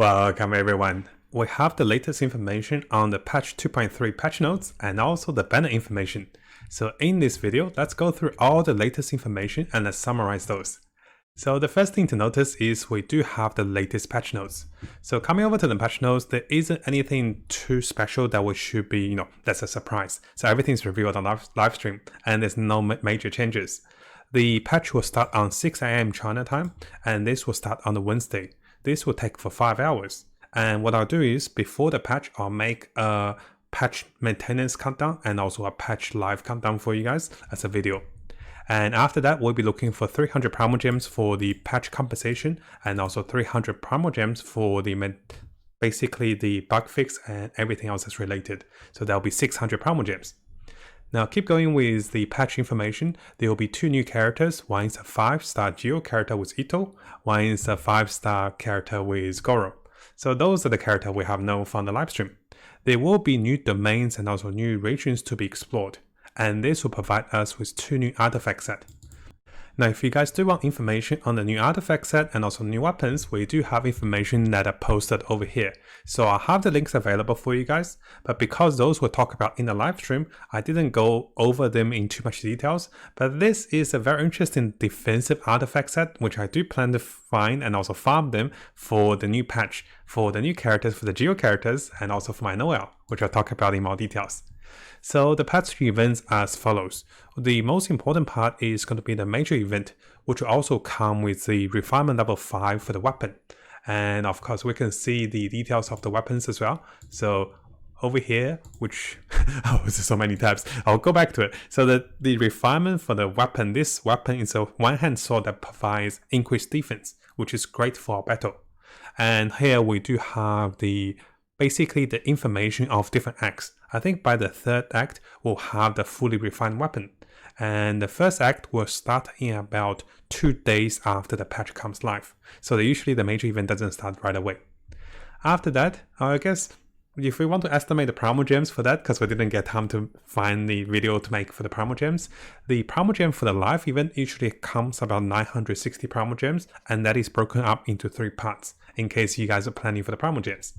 Welcome everyone. We have the latest information on the patch 2.3 patch notes and also the banner information. So in this video, let's go through all the latest information and let's summarize those. So the first thing to notice is we do have the latest patch notes. So coming over to the patch notes, there isn't anything too special that we should be, that's a surprise. So everything's revealed on live stream and there's no major changes. The patch will start on 6 AM China time and this will start on the Wednesday. This will take for 5 hours. And what I'll do is before the patch, I'll make a patch maintenance countdown and also a patch live countdown for you guys as a video. And after that, we'll be looking for 300 Primogems for the patch compensation and also 300 Primogems for the basically the bug fix and everything else that's related. So there'll be 600 Primogems. Now keep going with the patch information. There will be 2 new characters. One is a 5-star Geo character with Ito. One is a 5-star character with Goro. So those are the characters we have known from the livestream. There will be new domains and also new regions to be explored. And this will provide us with 2 new artifact sets. Now if you guys do want information on the new artifact set and also new weapons, we do have information that are posted over here. So I'll have the links available for you guys, but because those we'll talk about in the live stream, I didn't go over them in too much details. But this is a very interesting defensive artifact set, which I do plan to find and also farm them for the new patch, for the new characters, for the Geo characters, and also for my Noel, which I'll talk about in more details. So the patch events as follows. The most important part is going to be the major event, which will also come with the refinement level 5 for the weapon. And of course, we can see the details of the weapons as well. So over here, which, oh, there's so many tabs. I'll go back to it. So the refinement for the weapon, this weapon is a one-hand sword that provides increased defense, which is great for our battle. And here we do have basically the information of different acts. I think by the 3rd act, we'll have the fully refined weapon. And the 1st act will start in about 2 days after the patch comes live. So usually the major event doesn't start right away. After that, I guess if we want to estimate the Primogems for that, because we didn't get time to find the video to make for the Primogems, the Primogem for the live event usually comes about 960 Primogems, and that is broken up into 3 parts, in case you guys are planning for the Primogems.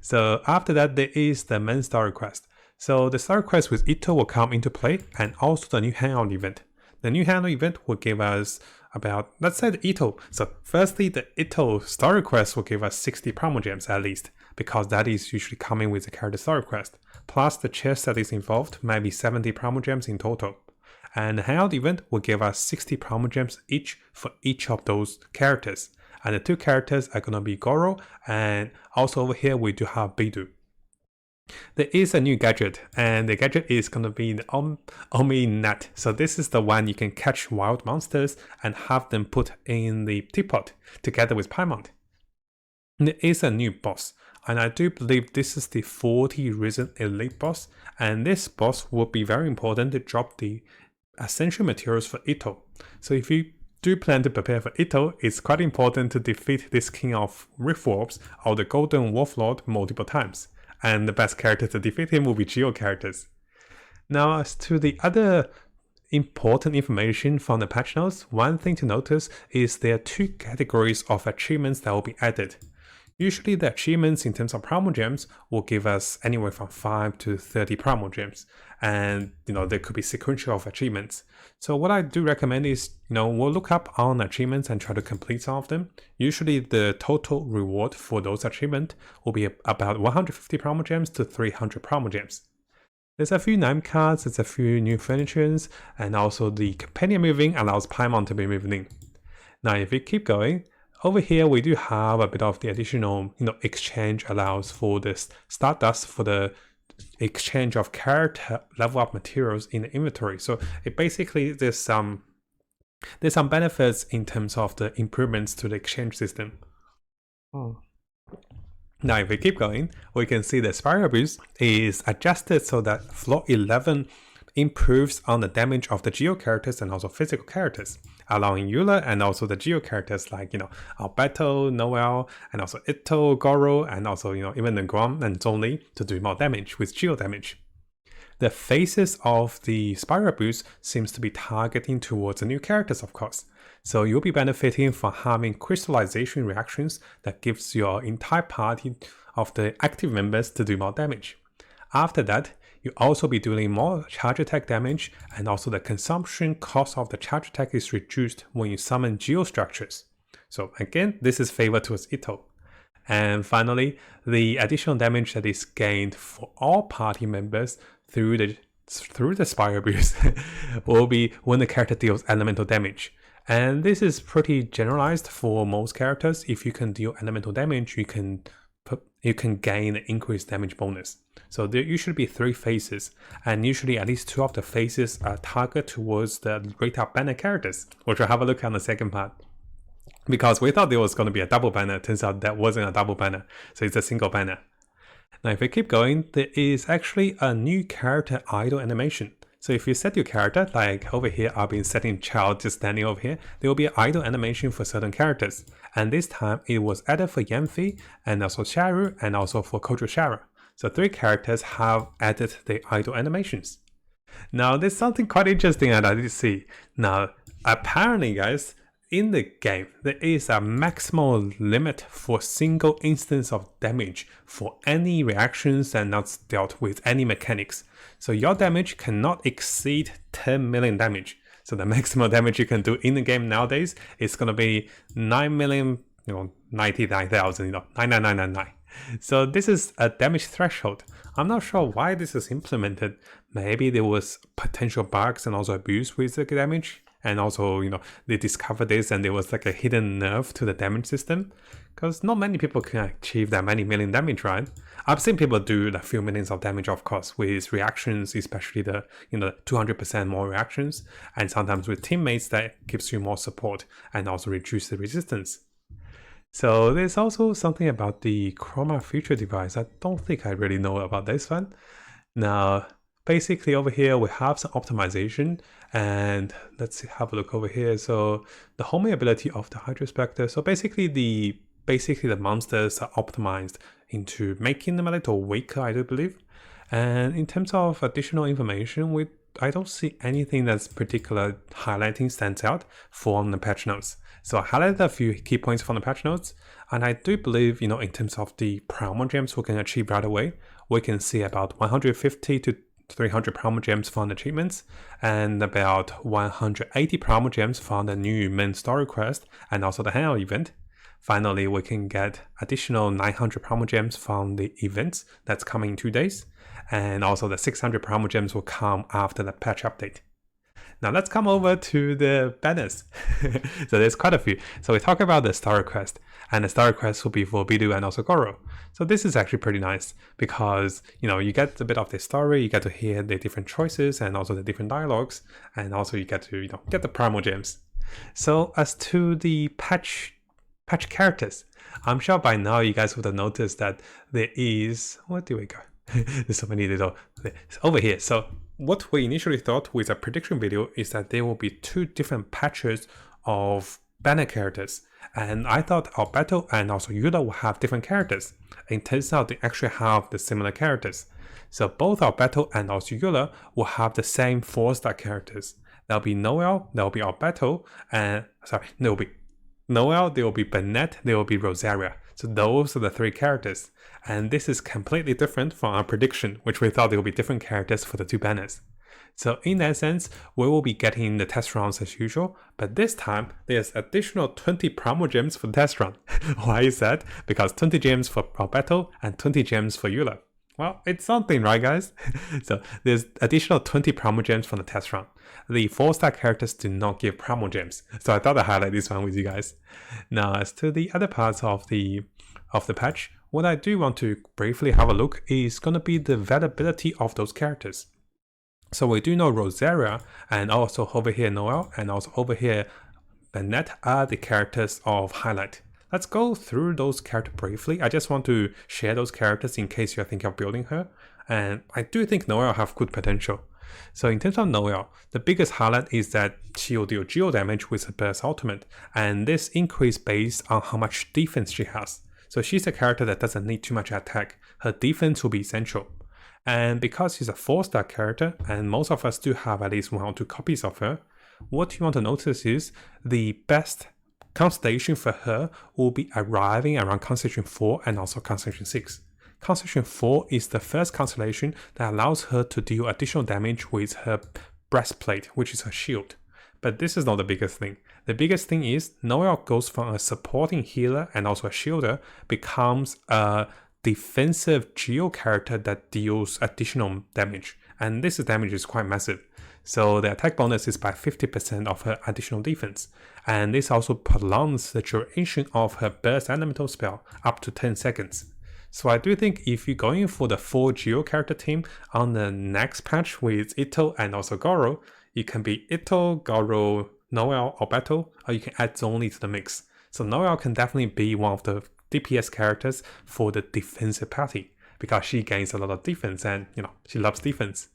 So after that, there is the main story quest. So the story quest with Ito will come into play and also the new hangout event. The new hangout event will give us about, let's say the Ito. So firstly, the Ito story quest will give us 60 Primogems at least, because that is usually coming with the character story quest. Plus the chest that is involved might be 70 Primogems in total. And the hangout event will give us 60 Primogems each for each of those characters. And the 2 characters are going to be Goro, and also over here we do have Bidu. There is a new gadget, and the gadget is going to be the Omi Net. So this is the one you can catch wild monsters and have them put in the teapot together with Paimon. There is a new boss, and I do believe this is the 40 Risen Elite boss, and this boss will be very important to drop the essential materials for Ito. So if you do plan to prepare for Ito, it's quite important to defeat this King of Riftwolves or the Golden Wolflord multiple times. And the best character to defeat him will be Geo characters. Now as to the other important information from the patch notes, one thing to notice is there are 2 categories of achievements that will be added. Usually the achievements in terms of Primogems will give us anywhere from 5 to 30 Primogems. And there could be sequential of achievements. So what I do recommend is, we'll look up on achievements and try to complete some of them. Usually the total reward for those achievements will be about 150 Primogems to 300 Primogems. There's a few name cards, there's a few new furnitures, and also the companion moving allows Paimon to be moving. Now if we keep going, over here we do have a bit of the additional exchange allows for this Stardust for the exchange of character level up materials in the inventory. So it basically there's some benefits in terms of the improvements to the exchange system. Now if we keep going, we can see the spiral boost is adjusted so that floor 11 improves on the damage of the Geo characters and also physical characters, allowing Eula and also the Geo characters like Alberto, Noel, and also Ito, Goro, and also even the Guam and Zhongli to do more damage with Geo damage. the faces of the spiral boost seems to be targeting towards the new characters, of course. So you'll be benefiting from having crystallization reactions that gives your entire party of the active members to do more damage. After that, you'll also be doing more charge attack damage, and also the consumption cost of the charge attack is reduced when you summon geostructures. So again, this is favored towards Ito. And finally, the additional damage that is gained for all party members through the spiral boost will be when the character deals elemental damage. And this is pretty generalized for most characters. If you can deal elemental damage, you can gain an increased damage bonus. So there usually be 3 phases, and usually at least 2 of the phases are targeted towards the rate up banner characters, which we'll have a look at on the second part. Because we thought there was going to be a double banner, turns out that wasn't a double banner, so it's a single banner. Now if we keep going, there is actually a new character idle animation. So if you set your character, like over here I've been setting child just standing over here, there will be an idle animation for certain characters. And this time it was added for Yanfei, and also Sharu, and also for Kojo Shara. So 3 characters have added the idle animations. Now there's something quite interesting that I did see. Now apparently guys, in the game, there is a maximal limit for single instance of damage for any reactions and not dealt with any mechanics. So your damage cannot exceed 10 million damage. So the maximum damage you can do in the game nowadays is going to be 9,099,000, 99999. So this is a damage threshold. I'm not sure why this is implemented. Maybe there was potential bugs and also abuse with the damage. And also, they discovered this and there was like a hidden nerf to the damage system. Because not many people can achieve that many million damage, right? I've seen people do a few millions of damage, of course, with reactions, especially the 200% more reactions. And sometimes with teammates that gives you more support and also reduce the resistance. So there's also something about the Chroma Future device. I don't think I really know about this one. Now, basically over here we have some optimization, and let's have a look over here. So the homing ability of the Hydrospectre. So basically the monsters are optimized into making them a little weaker, I do believe. And in terms of additional information, I don't see anything that's particular highlighting stands out from the patch notes. So I highlighted a few key points from the patch notes, and I do believe, in terms of the Primogems we can achieve right away, we can see about 150 to 300 Primogems from the achievements, and about 180 Primogems from the new main story quest and also the hangout event. Finally, we can get additional 900 Primogems from the events that's coming in 2 days, and also the 600 Primogems will come after the patch update. Now let's come over to the banners. So there's quite a few. So we talk about the story quest, and the story quest will be for Bidu and also Goro. So this is actually pretty nice because, you get a bit of the story, you get to hear the different choices and also the different dialogues, and also you get to, get the Primogems. So as to the patch characters, I'm sure by now you guys would have noticed that there is, where do we go? There's so many little, over here. So what we initially thought with a prediction video is that there will be 2 different patches of banner characters. And I thought Alberto and also Yuda will have different characters. It turns out they actually have the similar characters. So both Alberto and also Yuda will have the same 4-star characters. There'll be Noel, there'll be Alberto, and there'll be Noel, there will be Bennett, there will be Rosaria. So those are the 3 characters. And this is completely different from our prediction, which we thought there would be different characters for the 2 banners. So in that sense, we will be getting the test rounds as usual, but this time there's additional 20 Primogems for the test run. Why is that? Because 20 gems for Alberto and 20 gems for Eula. Well, it's something, right guys? So there's additional 20 Primogems from the test run. The 4-star characters do not give Primogems, so I thought I'd highlight this one with you guys. Now as to the other parts of the patch, what I do want to briefly have a look is going to be the availability of those characters. So we do know Rosaria and also over here Noel and also over here Bennett are the characters of highlight. Let's go through those characters briefly. I just want to share those characters in case you're thinking of building her. And I do think Noel have good potential. So in terms of Noel, the biggest highlight is that she will deal geo damage with her burst ultimate, and this increase based on how much defense she has. So she's a character that doesn't need too much attack. Her defense will be essential. And because she's a 4-star character, and most of us do have at least 1 or 2 copies of her, what you want to notice is the best constellation for her will be arriving around constellation 4 and also constellation 6. Constellation 4 is the first constellation that allows her to deal additional damage with her breastplate, which is her shield. But this is not the biggest thing. The biggest thing is Noelle goes from a supporting healer and also a shielder, becomes a defensive geo character that deals additional damage. And this damage is quite massive. So the attack bonus is by 50% of her additional defense. And this also prolongs the duration of her burst elemental spell up to 10 seconds. So I do think if you're going for the 4 geo character team on the next patch with Ito and also Goro, it can be Ito, Goro, Noelle, or Beto, or you can add Zhongli to the mix. So Noelle can definitely be one of the DPS characters for the defensive party, because she gains a lot of defense and, she loves defense.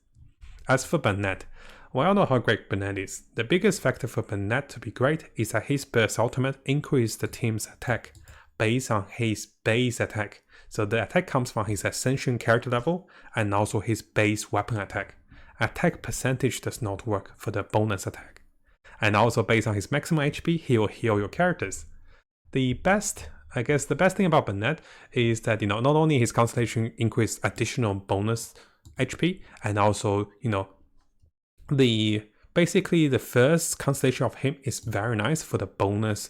As for Burnett, we all know how great Burnett is. The biggest factor for Burnett to be great is that his burst ultimate increases the team's attack based on his base attack. So the attack comes from his Ascension character level and also his base weapon attack. Attack percentage does not work for the bonus attack. And also based on his maximum HP, he will heal your characters. The best thing about Burnett is that, not only his constellation increase additional bonus HP, and also, basically the first constellation of him is very nice for the bonus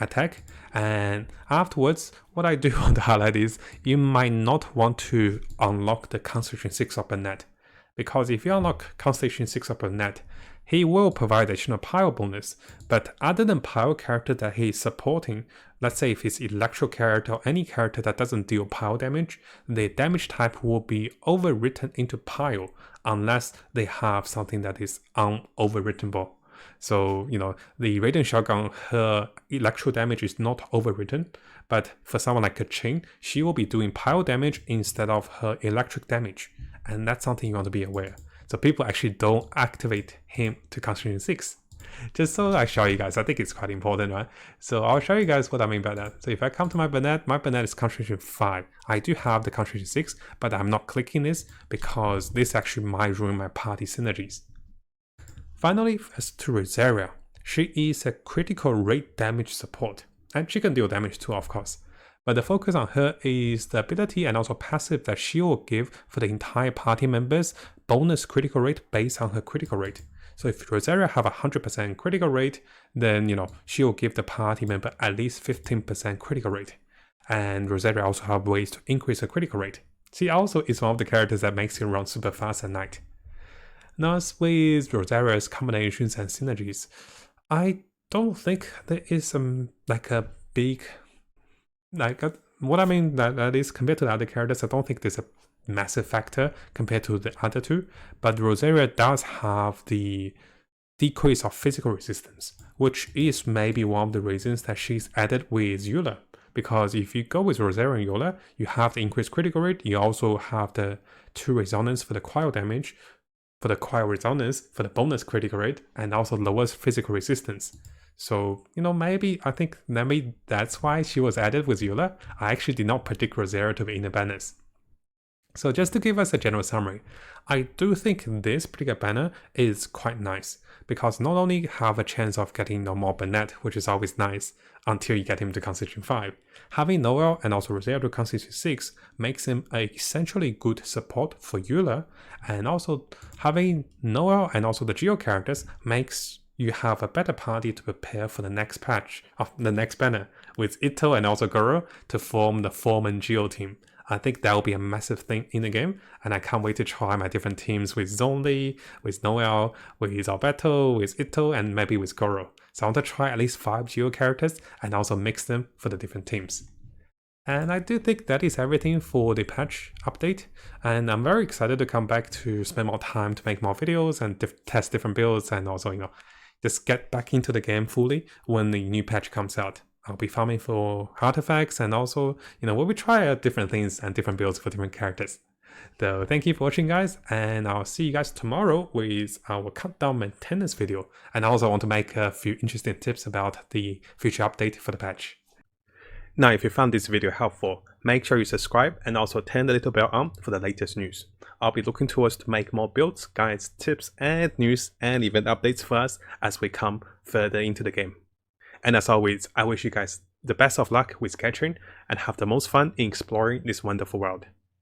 attack. And afterwards, what I do want to highlight is you might not want to unlock the constellation 6 of Burnett, because if you unlock constellation 6 of Burnett, he will provide additional pyro bonus, but other than pyro character that he is supporting, let's say if it's electro character or any character that doesn't deal pyro damage, the damage type will be overwritten into pyro unless they have something that is unoverwrittenable. So, the Radiant Shotgun, her electro damage is not overwritten, but for someone like Kachin, she will be doing pyro damage instead of her electric damage, and that's something you want to be aware. So people actually don't activate him to constellation 6. Just so I show you guys, I think it's quite important, right? So I'll show you guys what I mean by that. So if I come to my Burnett is constellation 5. I do have the constellation 6, but I'm not clicking this because this actually might ruin my party synergies. Finally, as to Rosaria, she is a critical rate damage support, and she can deal damage too, of course. But the focus on her is the ability and also passive that she will give for the entire party members bonus critical rate based on her critical rate. So if Rosaria have 100% critical rate, then she will give the party member at least 15% critical rate. And Rosaria also have ways to increase her critical rate. She also is one of the characters that makes you run super fast at night. Now, as with Rosaria's combinations and synergies, I don't think there is what I mean that is compared to the other characters, I don't think there's a massive factor compared to the other two, but Rosaria does have the decrease of physical resistance, which is maybe one of the reasons that she's added with Eula. Because if you go with Rosaria and Eula, you have the increased critical rate, you also have the 2 resonance for the cryo damage, for the cryo resonance, for the bonus critical rate, and also lowers physical resistance. So, maybe that's why she was added with Eula. I actually did not predict Rosaria to be in the banners. So just to give us a general summary, I do think this particular banner is quite nice, because not only have a chance of getting more Burnett, which is always nice, until you get him to constellation 5, having Noelle and also Rosaria to constellation 6 makes him a essentially good support for Eula, and also having Noelle and also the Geo characters makes you have a better party to prepare for the next patch of the next banner, with Ito and also Goro to form the Foreman Geo team. I think that will be a massive thing in the game, and I can't wait to try my different teams with Zhongli, with Noelle, with Alberto, with Ito, and maybe with Goro. So I want to try at least 5 Geo characters and also mix them for the different teams. And I do think that is everything for the patch update, and I'm very excited to come back to spend more time to make more videos and test different builds, and also, just get back into the game fully when the new patch comes out. I'll be farming for artifacts, and also, we'll try out different things and different builds for different characters. So thank you for watching, guys, and I'll see you guys tomorrow with our countdown maintenance video. And I also want to make a few interesting tips about the future update for the patch. Now, if you found this video helpful, Make sure you subscribe and also turn the little bell on for the latest news. I'll be looking towards to make more builds, guides, tips, and news and event updates for us as we come further into the game. And as always, I wish you guys the best of luck with Genshin and have the most fun in exploring this wonderful world.